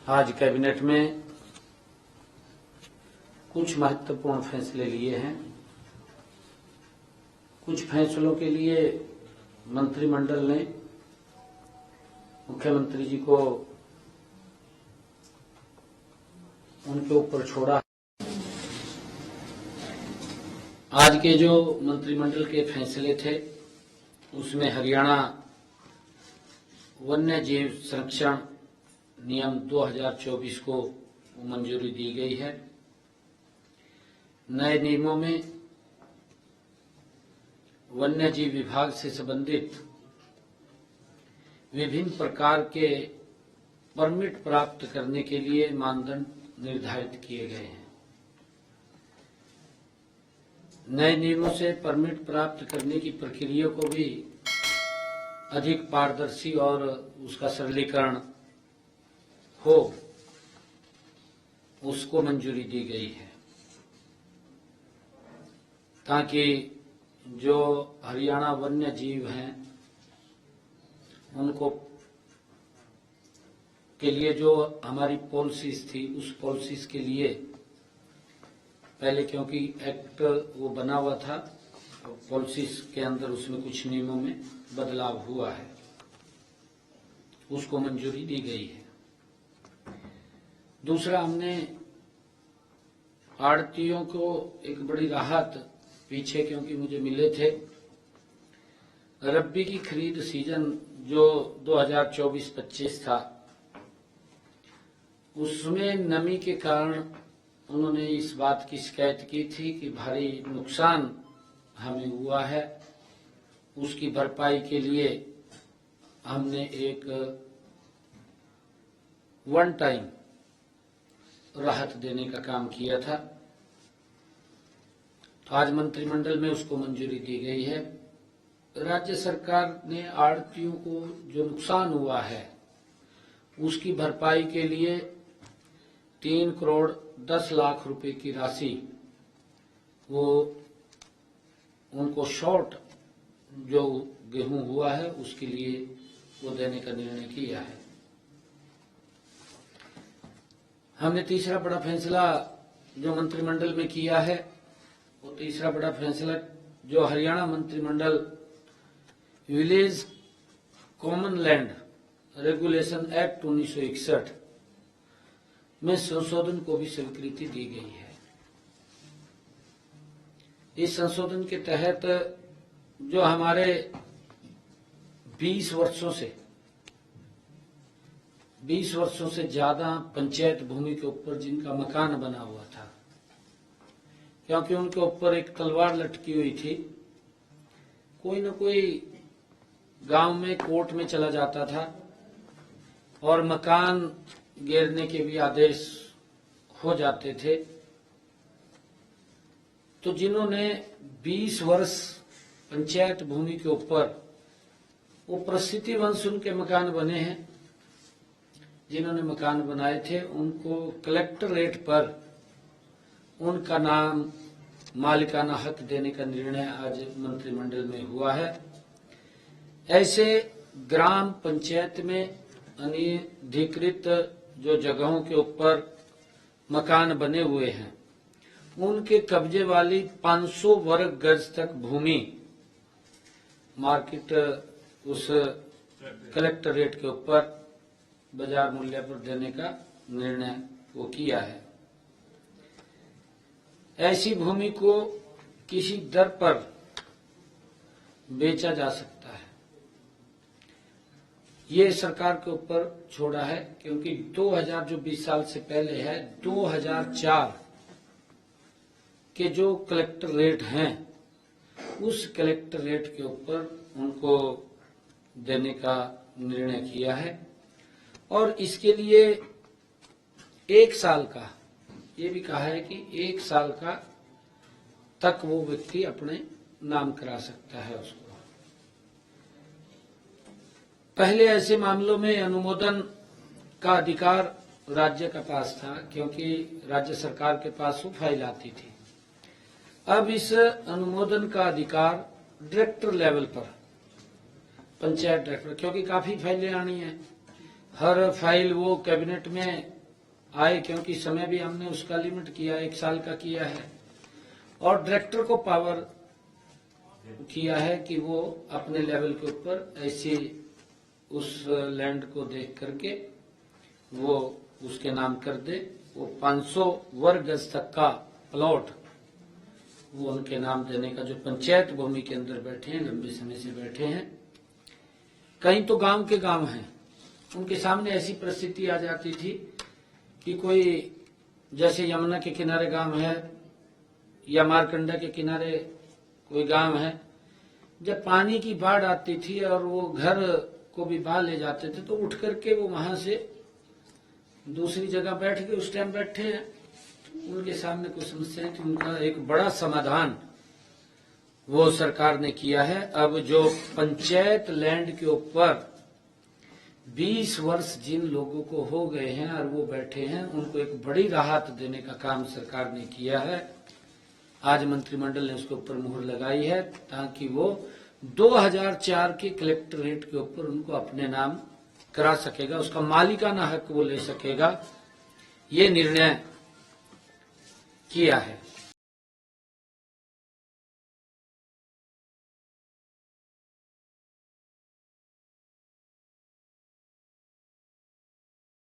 आज कैबिनेट में कुछ महत्वपूर्ण फैसले लिए हैं। कुछ फैसलों के लिए मंत्रिमंडल ने मुख्यमंत्री जी को उनके ऊपर छोड़ा। आज के जो मंत्रिमंडल के फैसले थे उसमें हरियाणा वन्य जीव संरक्षण नियम 2024 को मंजूरी दी गई है। नए नियमों में वन्य जीव विभाग से संबंधित विभिन्न प्रकार के परमिट प्राप्त करने के लिए मानदंड निर्धारित किए गए हैं। नए नियमों से परमिट प्राप्त करने की प्रक्रिया को भी अधिक पारदर्शी और उसका सरलीकरण हो, उसको मंजूरी दी गई है, ताकि जो हरियाणा वन्य जीव हैं उनको के लिए जो हमारी पॉलिसीज थी उस पॉलिसीज के लिए पहले, क्योंकि एक्ट वो बना हुआ था, पॉलिसीज के अंदर उसमें कुछ नियमों में बदलाव हुआ है, उसको मंजूरी दी गई है। दूसरा, हमने आड़तियों को एक बड़ी राहत पीछे, क्योंकि मुझे मिले थे, रब्बी की खरीद सीजन जो 2024-25 था उसमें नमी के कारण उन्होंने इस बात की शिकायत की थी कि भारी नुकसान हमें हुआ है। उसकी भरपाई के लिए हमने एक वन टाइम राहत देने का काम किया था। तो आज मंत्रिमंडल में उसको मंजूरी दी गई है। राज्य सरकार ने आड़तियों को जो नुकसान हुआ है उसकी भरपाई के लिए 3 करोड़ 10 लाख रुपए की राशि वो उनको शॉर्ट जो गेहूं हुआ है उसके लिए वो देने का निर्णय किया है। हमने तीसरा बड़ा फैसला जो मंत्रिमंडल में किया है, वो तीसरा बड़ा फैसला जो हरियाणा मंत्रिमंडल village common land regulation act 1961 में संशोधन को भी स्वीकृति दी गई है। इस संशोधन के तहत जो हमारे 20 वर्षों से ज्यादा पंचायत भूमि के ऊपर जिनका मकान बना हुआ था, क्योंकि उनके ऊपर एक तलवार लटकी हुई थी, कोई न कोई गांव में कोर्ट में चला जाता था और मकान गिरने के भी आदेश हो जाते थे। तो जिन्होंने 20 वर्ष पंचायत भूमि के ऊपर वो प्रसिद्धि वंश उनके मकान बने हैं, जिन्होंने मकान बनाए थे उनको कलेक्टरेट पर उनका नाम मालिकाना हक देने का निर्णय आज मंत्रिमंडल में हुआ है। ऐसे ग्राम पंचायत में अनधिकृत जो जगहों के ऊपर मकान बने हुए हैं उनके कब्जे वाली 500 वर्ग गज तक भूमि मार्केट उस कलेक्टरेट के ऊपर बाजार मूल्य पर देने का निर्णय वो किया है। ऐसी भूमि को किसी दर पर बेचा जा सकता है, ये सरकार के ऊपर छोड़ा है, क्योंकि 2000 जो 20 साल से पहले है, 2004 के जो कलेक्टर रेट हैं उस कलेक्टर रेट के ऊपर उनको देने का निर्णय किया है। और इसके लिए 1 साल का, ये भी कहा है कि 1 साल का तक वो व्यक्ति अपने नाम करा सकता है उसको। पहले ऐसे मामलों में अनुमोदन का अधिकार राज्य के पास था, क्योंकि राज्य सरकार के पास वो फाइल आती थी। अब इस अनुमोदन का अधिकार डायरेक्टर लेवल पर, पंचायत डायरेक्टर, क्योंकि काफी फाइलें आनी है, हर फाइल वो कैबिनेट में आए, क्योंकि समय भी हमने उसका लिमिट किया, 1 साल का किया है। और डायरेक्टर को पावर किया है कि वो अपने लेवल के ऊपर ऐसे उस लैंड को देख करके वो उसके नाम कर दे। वो 500 वर्ग गज तक का प्लॉट वो उनके नाम देने का, जो पंचायत भूमि के अंदर बैठे हैं, लंबे समय से बैठे हैं। कहीं तो गांव के गांव हैं, उनके सामने ऐसी परिस्थिति आ जाती थी कि कोई जैसे यमुना के किनारे गांव है या मारकंडा के किनारे कोई गांव है, जब पानी की बाढ़ आती थी और वो घर को भी बहा ले जाते थे तो उठ करके वो वहां से दूसरी जगह बैठ के उस टाइम बैठे हैं। उनके सामने कोई समस्या थी, उनका एक बड़ा समाधान वो सरकार ने किया है। अब जो पंचायत लैंड के ऊपर 20 वर्ष जिन लोगों को हो गए हैं और वो बैठे हैं, उनको एक बड़ी राहत देने का काम सरकार ने किया है। आज मंत्रिमंडल ने उसके ऊपर मुहर लगाई है ताकि वो 2004 के कलेक्टरेट के ऊपर उनको अपने नाम करा सकेगा, उसका मालिकाना हक वो ले सकेगा। ये निर्णय किया है।